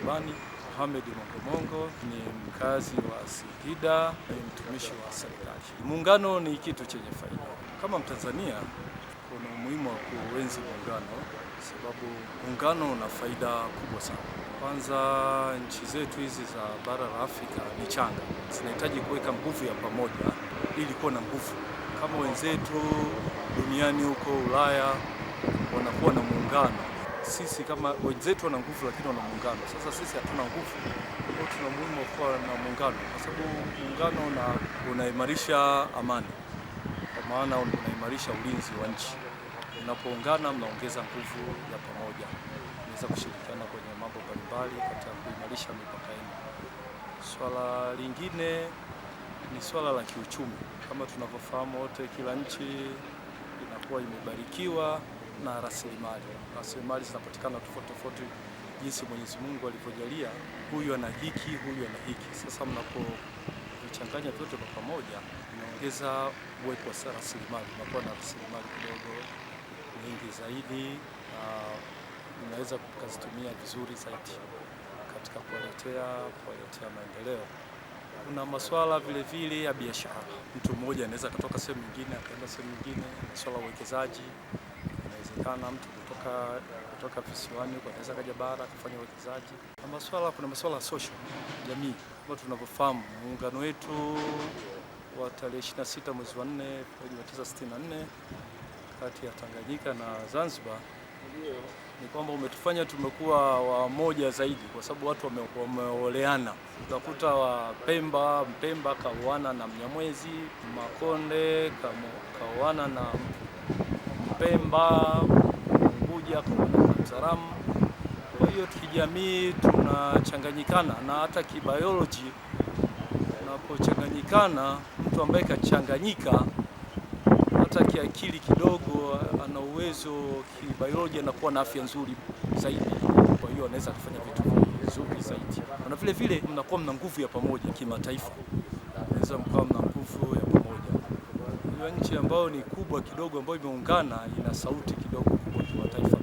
rubani. Mohamed Mongomongo ni mkazi wa Singida, ni mtumishi wa serikali. Muungano ni kitu chenye faida. Kama Mtanzania kuna umuhimu wa kuenzi muungano, sababu muungano una faida kubwa sana. Kwanza, nchi zetu hizi za bara la Afrika ni changa, zinahitaji kuweka nguvu ya pamoja ili kuwa na nguvu. Kama wenzetu duniani huko Ulaya wanakuwa na muungano, sisi kama wenzetu wana nguvu lakini wana muungano. Sasa sisi hatuna nguvu, kwa tuna muhimu wa kuwa na muungano, kwa sababu muungano unaimarisha amani, kwa maana unaimarisha ulinzi wa nchi. Unapoungana mnaongeza nguvu ya pamoja, mnaweza kushirikiana kwenye mambo mbalimbali katika kuimarisha mipaka yenu. Swala lingine ni swala la kiuchumi. Kama tunavyofahamu wote, kila nchi inakuwa imebarikiwa na rasilimali. Rasilimali zinapatikana tofauti tofauti jinsi Mwenyezi Mungu alivyojalia, huyu ana hiki, huyu ana hiki. Sasa mnapovichanganya vyote kwa pamoja, inaongeza uwepo wa rasilimali, unakuwa na rasilimali kidogo nyingi zaidi, na mnaweza kuzitumia vizuri zaidi katika kuwaletea maendeleo. Kuna masuala vile vile ya biashara. Mtu mmoja anaweza kutoka sehemu nyingine akaenda sehemu nyingine. Masuala ya uwekezaji, inawezekana mtu kutoka visiwani anaweza kaja bara kufanya uwekezaji. Kuna masuala ya social, jamii. Kama tunavyofahamu, muungano wetu wa tarehe 26 mwezi wa 4 1964 kati ya Tanganyika na Zanzibar ni kwamba umetufanya tumekuwa wamoja zaidi, kwa sababu watu wameoleana. Utakuta Mpemba kaoana na Mnyamwezi, Makonde kaoana na Mpemba, Unguja kaoana na Mzaramo. Kwa hiyo kijamii tunachanganyikana, na hata kibiology unapochanganyikana, mtu ambaye kachanganyika hata kiakili kidogo ana uwezo kibiolojia, anakuwa na afya nzuri zaidi. Kwa hiyo anaweza kufanya vitu vizuri zaidi, na vile vile mnakuwa mna nguvu ya pamoja kimataifa, unaweza mkawa mna nguvu ya pamoja. Hiyo nchi ambayo ni kubwa kidogo, ambayo imeungana, ina sauti kidogo kubwa kimataifa.